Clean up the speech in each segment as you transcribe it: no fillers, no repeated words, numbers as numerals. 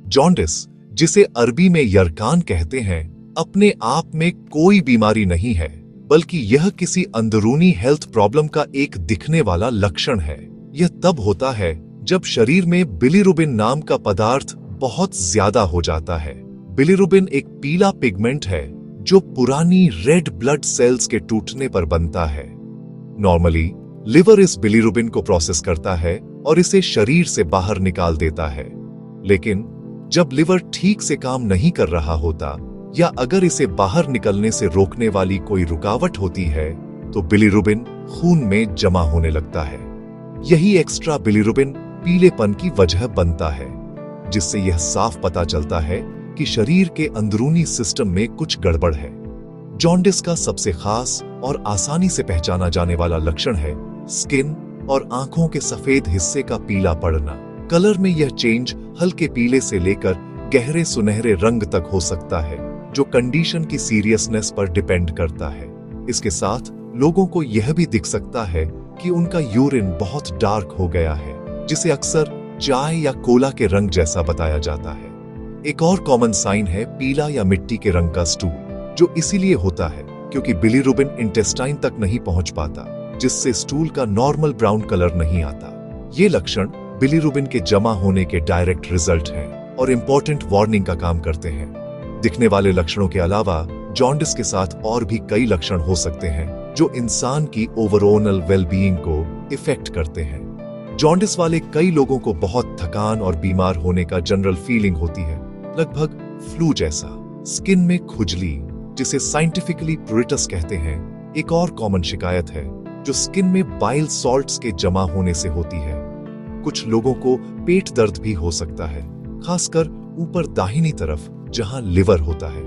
Jaundice, जिसे अरबी में यरकान कहते हैं, अपने आप में कोई बीमारी नहीं है, बल्कि यह किसी अंदरूनी हेल्थ प्रॉब्लम का एक दिखने वाला लक्षण है। यह तब होता है जब शरीर में बिलीरुबिन नाम का पदार्थ बहुत ज्यादा हो जाता है। बिलीरुबिन एक पीला पिगमेंट है जो पुरानी रेड ब्लड सेल्स के टूटने पर बनता है। नॉर्मली लिवर इस बिलीरुबिन को प्रोसेस करता है और इसे शरीर से बाहर निकाल देता है, लेकिन जब लिवर ठीक से काम नहीं कर रहा होता या अगर इसे बाहर निकलने से रोकने वाली कोई रुकावट होती है तो बिलीरुबिन खून में जमा होने लगता है। यही एक्स्ट्रा बिलीरुबिन पीलेपन की वजह बनता है, जिससे यह साफ पता चलता है कि शरीर के अंदरूनी सिस्टम में कुछ गड़बड़ है। जॉन्डिस का सबसे खास और आसानी से पहचाना जाने वाला लक्षण है स्किन और आंखों के सफेद हिस्से का पीला पड़ना। कलर में यह चेंज हल्के पीले से लेकर गहरे सुनहरे रंग तक हो सकता है, जो कंडीशन की सीरियसनेस पर डिपेंड करता है। इसके साथ लोगों को यह भी दिख सकता है कि उनका यूरिन बहुत डार्क हो गया है, जिसे अक्सर चाय या कोला के रंग जैसा बताया जाता है। एक और कॉमन साइन है पीला या मिट्टी के रंग का स्टूल, जो इसीलिए होता है क्योंकि बिलीरुबिन इंटेस्टाइन तक नहीं पहुंच पाता, जिससे स्टूल का नॉर्मल ब्राउन कलर नहीं आता। ये लक्षण बिलीरुबिन के जमा होने के डायरेक्ट रिजल्ट हैं और इंपॉर्टेंट वार्निंग का काम करते हैं। दिखने वाले लक्षणों के अलावा जॉन्डिस के साथ और भी कई लक्षण हो सकते हैं जो इंसान की ओवरऑल वेलबीइंग को इफेक्ट करते हैं। जॉन्डिस वाले कई लोगों को बहुत थकान और बीमार होने का जनरल फीलिंग होती है, लगभग फ्लू जैसा। स्किन में खुजली, जिसे साइंटिफिकली प्रूरिटस कहते हैं, एक और कॉमन शिकायत है जो स्किन में बाइल सॉल्ट्स के जमा होने से होती है। कुछ लोगों को पेट दर्द भी हो सकता है, खासकर ऊपर दाहिनी तरफ जहां लिवर होता है।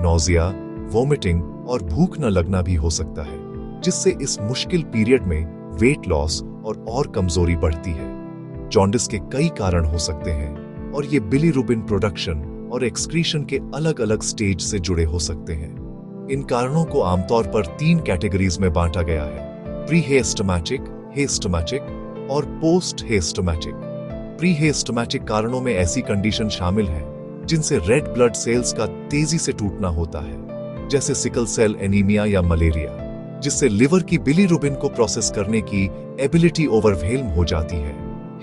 नौजिया, वोमिटिंग और भूख न लगना भी हो सकता है, जिससे इस मुश्किल पीरियड में वेट लॉस और कमजोरी बढ़ती है। जॉन्डिस के कई कारण हो सकते हैं और ये बिलीरुबिन प्रोडक्शन और एक्सक्रीशन के अलग अलग स्टेज से जुड़े हो सकते हैं। इन कारणों को आमतौर पर 3 कैटेगरीज में बांटा गया है: प्री-हेस्टोमैटिक, हेस्टोमैटिक और पोस्ट-हेस्टोमैटिक। प्री-हेस्टोमैटिक कारणों में ऐसी कंडीशन शामिल है जिनसे रेड ब्लड सेल्स का तेजी से टूटना होता है, जैसे सिकल सेल एनीमिया या मलेरिया, जिससे लिवर की बिलीरुबिन को प्रोसेस करने की एबिलिटी ओवरवेल्म हो जाती है।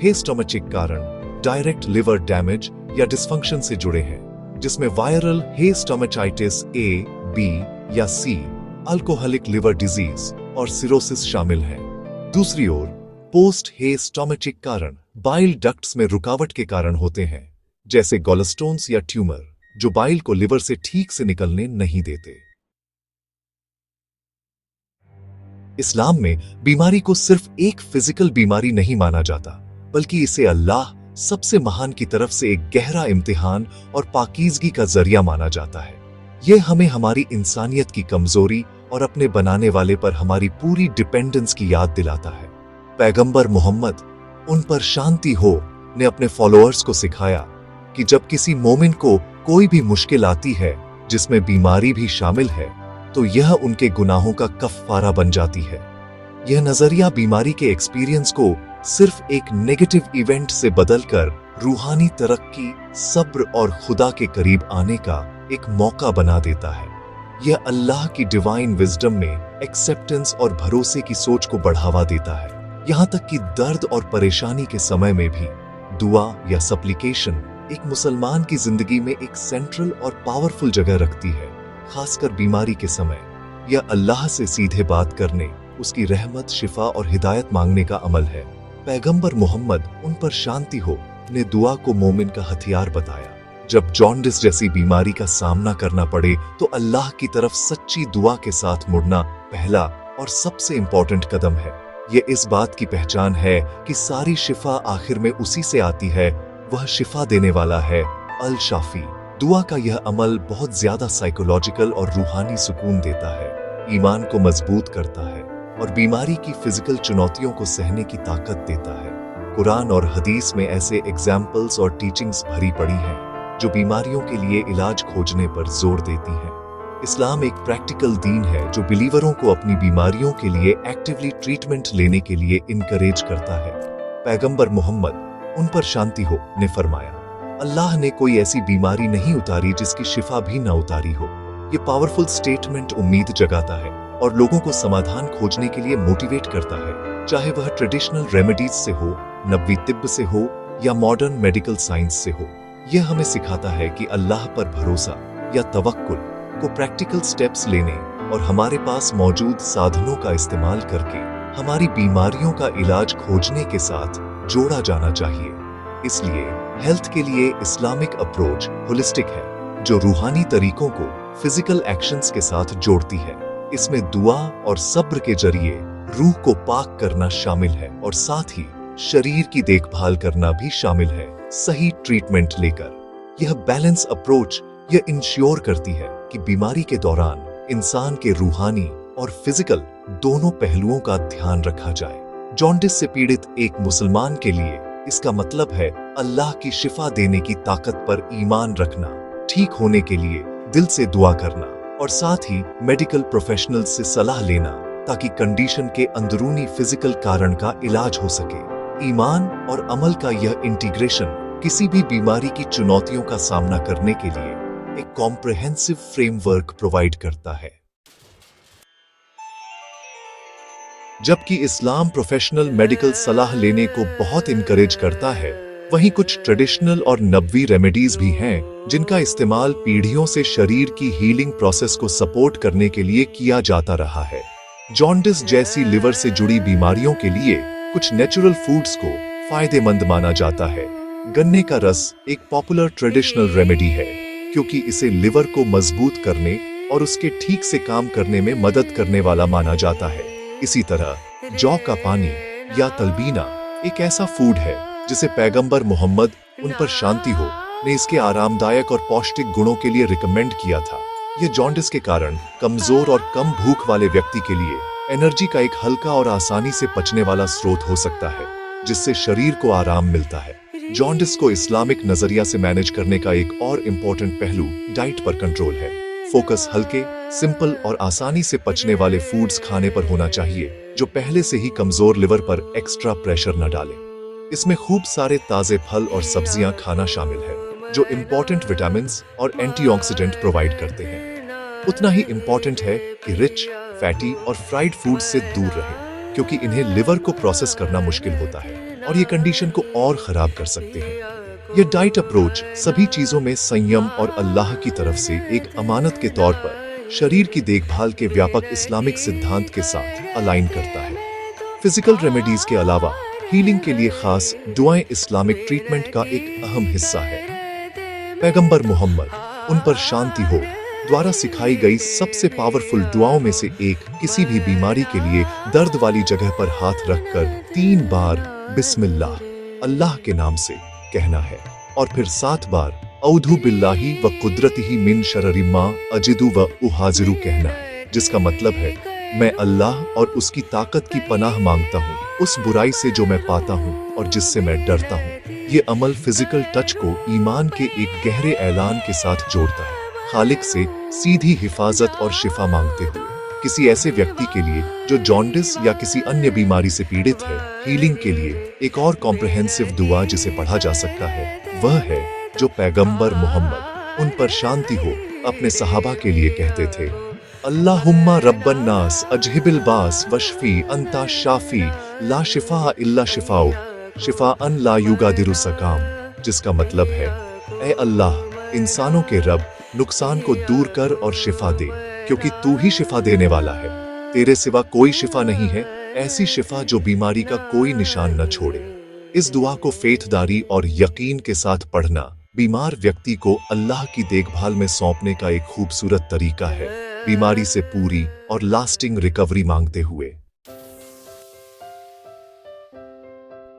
हेस्टोमैटिक कारण डायरेक्ट लिवर डैमेज या डिसफंक्शन से जुड़े हैं, जिसमें वायरल हेस्टोमेटाइटिस ए, बी या सी, अल्कोहलिक लिवर डिजीज और सिरोसिस शामिल है। दूसरी ओर पोस्ट हेस्टोमैटिक कारण बाइल डक्ट्स में रुकावट के कारण होते हैं, जैसे गॉलस्टोन्स या ट्यूमर, जो बाइल को लिवर से ठीक से निकलने नहीं देते। इस्लाम में बीमारी को सिर्फ एक फिजिकल बीमारी नहीं माना जाता, बल्कि इसे अल्लाह सबसे महान की तरफ से एक गहरा इम्तिहान और पाकीज़गी का जरिया माना जाता है। यह हमें हमारी इंसानियत की कमजोरी और अपने बनाने वाले पर हमारी पूरी डिपेंडेंस की याद दिलाता है। पैगंबर मोहम्मद, उन पर शांति हो, ने अपने फॉलोअर्स को सिखाया कि जब किसी मोमिन को कोई भी मुश्किल आती है जिसमें बीमारी भी शामिल है, तो यह उनके गुनाहों का कफ़ारा बन जाती है। यह नजरिया बीमारी के एक्सपीरियंस को सिर्फ एक नेगेटिव इवेंट से बदलकर रूहानी तरक्की, सब्र और खुदा के करीब आने का एक मौका बना देता है। यह अल्लाह की डिवाइन विजडम में एक्सेप्टेंस और भरोसे की सोच को बढ़ावा देता है, यहाँ तक कि दर्द और परेशानी के समय में भी दुआ या सप्लिकेशन एक मुसलमान की जिंदगी में एक सेंट्रल और पावरफुल जगह रखती है। खासकर बीमारी के समय यह अल्लाह से सीधे बात करने, उसकी रहमत, शिफा और हिदायत मांगने का अमल है। पैगंबर मोहम्मद, उन पर शांति हो, ने दुआ को मोमिन का हथियार बताया। जब जॉन्डिस जैसी बीमारी का सामना करना पड़े तो अल्लाह की तरफ सच्ची दुआ के साथ मुड़ना पहला और सबसे इंपॉर्टेंट कदम है। ये इस बात की पहचान है कि सारी शिफा आखिर में उसी से आती है, वह शिफा देने वाला है, अल शाफी। दुआ का यह अमल बहुत ज्यादा साइकोलॉजिकल और रूहानी सुकून देता है, ईमान को मजबूत करता है और बीमारी की फिजिकल चुनौतियों को सहने की ताकत देता है। कुरान और हदीस में ऐसे एग्जाम्पल्स और टीचिंग्स भरी पड़ी हैं जो बीमारियों के लिए इलाज खोजने पर जोर देती हैं। इस्लाम एक प्रैक्टिकल दीन है जो बिलीवरों को अपनी बीमारियों के लिए एक्टिवली ट्रीटमेंट लेने के लिए इनकरेज करता है। पैगंबर मोहम्मद, उन पर शांति हो, ने फरमाया, अल्लाह ने कोई ऐसी बीमारी नहीं उतारी जिसकी शिफा भी न उतारी हो। ये पावरफुल स्टेटमेंट उम्मीद जगाता है और लोगों को समाधान खोजने के लिए मोटिवेट करता है, चाहे वह ट्रेडिशनल रेमेडीज से हो, नबवी तिब्ब से हो या मॉडर्न मेडिकल साइंस से हो। यह हमें सिखाता है कि अल्लाह पर भरोसा या तवक्कुल को प्रैक्टिकल स्टेप्स लेने और हमारे पास मौजूद साधनों का इस्तेमाल करके हमारी बीमारियों का इलाज खोजने के साथ जोड़ा जाना चाहिए। इसलिए हेल्थ के लिए इस्लामिक अप्रोच होलिस्टिक है, जो रूहानी तरीकों को फिजिकल एक्शंस के साथ जोड़ती है। इसमें दुआ और सब्र के जरिए रूह को पाक करना शामिल है और साथ ही शरीर की देखभाल करना भी शामिल है, सही ट्रीटमेंट लेकर। यह बैलेंस अप्रोच यह इंश्योर करती है कि बीमारी के दौरान इंसान के रूहानी और फिजिकल दोनों पहलुओं का ध्यान रखा जाए। जॉन्डिस से पीड़ित एक मुसलमान के लिए इसका मतलब है अल्लाह की शिफा देने की ताकत पर ईमान रखना, ठीक होने के लिए दिल से दुआ करना और साथ ही मेडिकल प्रोफेशनल्स से सलाह लेना ताकि कंडीशन के अंदरूनी फिजिकल कारण का इलाज हो सके। ईमान और अमल का यह इंटीग्रेशन किसी भी बीमारी की चुनौतियों का सामना करने के लिए एक कॉम्प्रिहेंसिव फ्रेमवर्क प्रोवाइड करता है। जबकि इस्लाम प्रोफेशनल मेडिकल सलाह लेने को बहुत इनकरेज करता है, वहीं कुछ ट्रेडिशनल और नबवी रेमेडीज भी हैं जिनका इस्तेमाल पीढ़ियों से शरीर की हीलिंग प्रोसेस को सपोर्ट करने के लिए किया जाता रहा है। जॉन्डिस जैसी लिवर से जुड़ी बीमारियों के लिए कुछ नेचुरल फूड्स को फायदेमंद माना जाता है। गन्ने का रस एक पॉपुलर ट्रेडिशनल रेमेडी है क्योंकि इसे लिवर को मजबूत करने और उसके ठीक से काम करने में मदद करने वाला माना जाता है। इसी तरह जौ का पानी या तलबीना एक ऐसा फूड है जिसे पैगंबर मोहम्मद, उन पर शांति हो, ने इसके आरामदायक और पौष्टिक गुणों के लिए रिकमेंड किया था। यह जॉन्डिस के कारण कमजोर और कम भूख वाले व्यक्ति के लिए एनर्जी का एक हल्का और आसानी से पचने वाला स्रोत हो सकता है, जिससे शरीर को आराम मिलता है। जॉन्डिस को इस्लामिक नजरिया से मैनेज करने का एक और इम्पोर्टेंट पहलू डाइट पर कंट्रोल है। फोकस हल्के, सिंपल और आसानी से पचने वाले फूड्स खाने पर होना चाहिए, जो पहले से ही कमजोर लिवर पर एक्स्ट्रा प्रेशर न डाले। इसमें खूब सारे ताजे फल और सब्जियां खाना शामिल है, जो इम्पोर्टेंट विटामिन्स और एंटीऑक्सीडेंट प्रोवाइड करते हैं। उतना ही इम्पोर्टेंट है कि रिच, फैटी और फ्राइड फूड से दूर रहें, क्योंकि इन्हें लिवर को प्रोसेस करना मुश्किल होता है और ये कंडीशन को और खराब कर सकते हैं। यह डाइट अप्रोच सभी चीजों में संयम और अल्लाह की तरफ से एक अमानत के तौर पर शरीर की देखभाल के व्यापक इस्लामिक सिद्धांत के साथ अलाइन करता है। फिजिकल रेमेडीज के अलावा हीलिंग के लिए खास दुआएं इस्लामिक ट्रीटमेंट का एक अहम हिस्सा है। पैगंबर मोहम्मद, उन पर शांति हो, द्वारा सिखाई गई सबसे पावरफुल दुआओं में से एक किसी भी बीमारी के लिए दर्द वाली जगह पर हाथ रखकर 3 बार बिस्मिल्लाह, अल्लाह के नाम से कहना है और फिर 7 बार औधु बिल्लाही व कुदरतिही मिन शर्रि मा अजिदु व उहाजिरु कहना है, जिसका मतलब है मैं अल्लाह और उसकी ताकत की पनाह मांगता हूँ उस बुराई से जो मैं पाता हूँ और जिससे मैं डरता हूँ। ये अमल फिजिकल टच को ईमान के एक गहरे ऐलान के साथ जोड़ता है, खालिक से सीधी हिफाजत और शिफा मांगते हुए। किसी ऐसे व्यक्ति के लिए जो जॉन्डिस या किसी अन्य बीमारी से पीड़ित है, हीलिंग के लिए एक और कॉम्प्रिहेंसिव दुआ जिसे पढ़ा जा सकता है वह है जो पैगंबर मोहम्मद, उन पर शांति हो, अपने सहाबा के लिए कहते थे, अल्लाहुम्मा रब्बन नास अजहिबिल बास वशफी अंता शाफी ला शिफा इल्ला शिफाओ शिफाअन ला युगादिरु सकाम, जिसका मतलब है ऐ अल्लाह, इंसानों के रब, नुकसान को दूर कर और शिफा दे, क्योंकि तू ही शिफा देने वाला है, तेरे सिवा कोई शिफा नहीं है, ऐसी शिफा जो बीमारी का कोई निशान न छोड़े। इस दुआ को फेथदारी और यकीन के साथ पढ़ना बीमार व्यक्ति को अल्लाह की देखभाल में सौंपने का एक खूबसूरत तरीका है, बीमारी से पूरी और लास्टिंग रिकवरी मांगते हुए।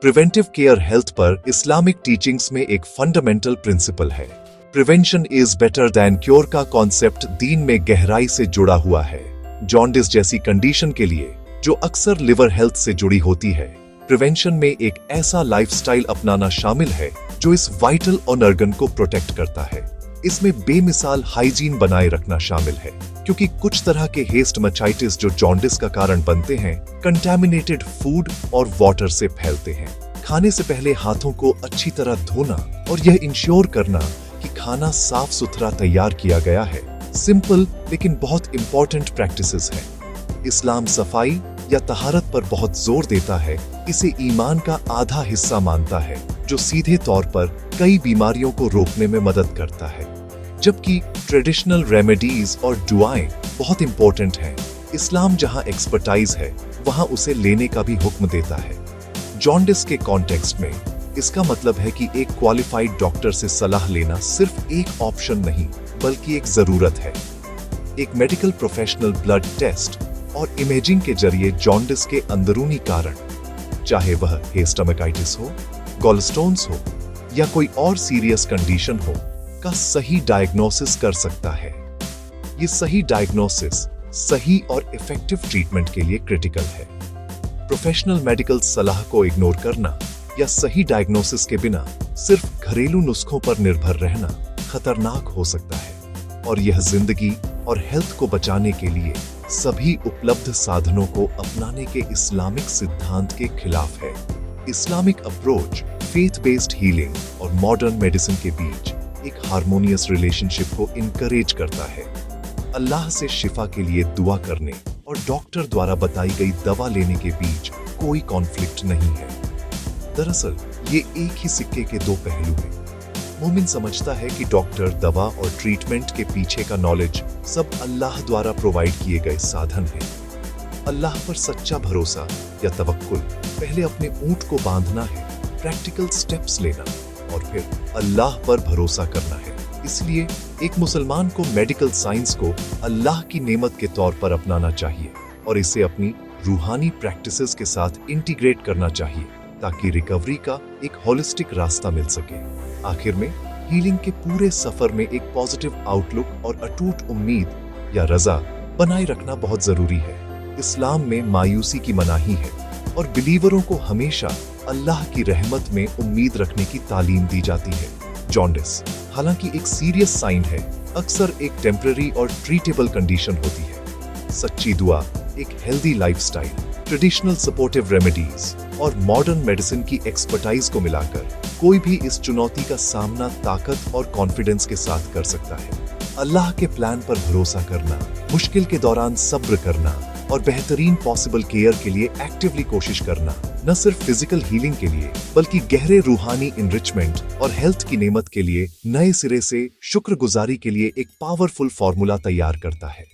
प्रिवेंटिव केयर हेल्थ पर इस्लामिक टीचिंग्स में एक फंडामेंटल प्रिंसिपल है, prevention is better than cure का कॉन्सेप्ट दीन में गहराई से जुड़ा हुआ है। जॉन्डिस जैसी कंडीशन के लिए जो अक्सर लिवर हेल्थ से जुड़ी होती है, प्रिवेंशन में एक ऐसा लाइफस्टाइल अपनाना शामिल है जो इस वाइटल ऑर्गन को प्रोटेक्ट करता है। इसमें बेमिसाल हाइजीन बनाए रखना शामिल है, क्योंकि कुछ तरह के हेस्टमाइटिस जो जॉन्डिस का कारण बनते हैं, कंटामिनेटेड फूड और वाटर से फैलते हैं, खाने से पहले हाथों को अच्छी तरह धोना और यह इंश्योर करना कि खाना साफ सुथरा तैयार किया गया है सिंपल लेकिन बहुत इंपॉर्टेंट प्रैक्टिसेस हैं। इस्लाम सफाई या तहारत पर बहुत जोर देता है, इसे ईमान का आधा हिस्सा मानता है जो सीधे तौर पर कई बीमारियों को रोकने में मदद करता है। जबकि ट्रेडिशनल रेमेडीज और दुआएं बहुत इंपॉर्टेंट हैं, इस्लाम जहां एक्सपर्टाइज है वहां उसे लेने का भी हुक्म देता है। जॉन्डिस के कॉन्टेक्स्ट में इसका मतलब है कि एक क्वालिफाइड डॉक्टर से सलाह लेना सिर्फ एक ऑप्शन नहीं बल्कि एक जरूरत है। एक मेडिकल प्रोफेशनल ब्लड टेस्ट और इमेजिंग के जरिए जॉन्डिस के अंदरूनी कारण, चाहे वह हेस्टोमेटाइटिस हो, गॉलस्टोन्स हो या कोई और सीरियस कंडीशन हो, का सही डायग्नोसिस कर सकता है। ये सही डायग्नोसिस सही और इफेक्टिव ट्रीटमेंट के लिए क्रिटिकल है। प्रोफेशनल मेडिकल सलाह को इग्नोर करना या सही डायग्नोसिस के बिना सिर्फ घरेलू नुस्खों पर निर्भर रहना खतरनाक हो सकता है और यह जिंदगी और हेल्थ को बचाने के लिए सभी उपलब्ध साधनों को अपनाने के इस्लामिक सिद्धांत के खिलाफ है। Islamic approach faith based healing और मॉडर्न मेडिसिन के बीच एक हार्मोनियस रिलेशनशिप को इनकरेज करता है। अल्लाह से शिफा के लिए दुआ करने और डॉक्टर द्वारा बताई गई दवा लेने के बीच कोई कॉन्फ्लिक्ट नहीं है। दरअसल ये एक ही सिक्के के दो पहलू हैं। मोमिन समझता है कि डॉक्टर, दवा और ट्रीटमेंट के पीछे का नॉलेज सब अल्लाह द्वारा प्रोवाइड किए गए साधन हैं। अल्लाह पर सच्चा भरोसा या तवक्कुल पहले अपने ऊंट को बांधना है, प्रैक्टिकल स्टेप्स लेना और फिर अल्लाह पर भरोसा करना है। इसलिए एक मुसलमान को मेडिकल साइंस को अल्लाह की नेमत के तौर पर अपनाना चाहिए और इसे अपनी रूहानी प्रैक्टिसेस के साथ इंटीग्रेट करना चाहिए ताकि रिकवरी का एक होलिस्टिक रास्ता मिल सके। आखिर में हीलिंग के पूरे सफर में एक पॉजिटिव आउटलुक और अटूट उम्मीद या रजा बनाए रखना बहुत जरूरी है। इस्लाम में मायूसी की मनाही है और बिलीवरों को हमेशा अल्लाह की रहमत में उम्मीद रखने की तालीम दी जाती है। जॉन्डिस हालांकि एक सीरियस साइन है, अक्सर एक टेम्पररी और ट्रीटेबल कंडीशन होती है। सच्ची दुआ, एक healthy lifestyle, traditional supportive remedies और मॉडर्न मेडिसिन की एक्सपर्टाइज को मिलाकर कोई भी इस चुनौती का सामना ताकत और कॉन्फिडेंस के साथ कर सकता है। अल्लाह के प्लान पर भरोसा करना, मुश्किल के दौरान सब्र करना और बेहतरीन पॉसिबल केयर के लिए एक्टिवली कोशिश करना न सिर्फ फिजिकल हीलिंग के लिए बल्कि गहरे रूहानी इनरिचमेंट और हेल्थ की नेमत के लिए नए सिरे से शुक्रगुजारी के लिए एक पावरफुल फॉर्मूला तैयार करता है।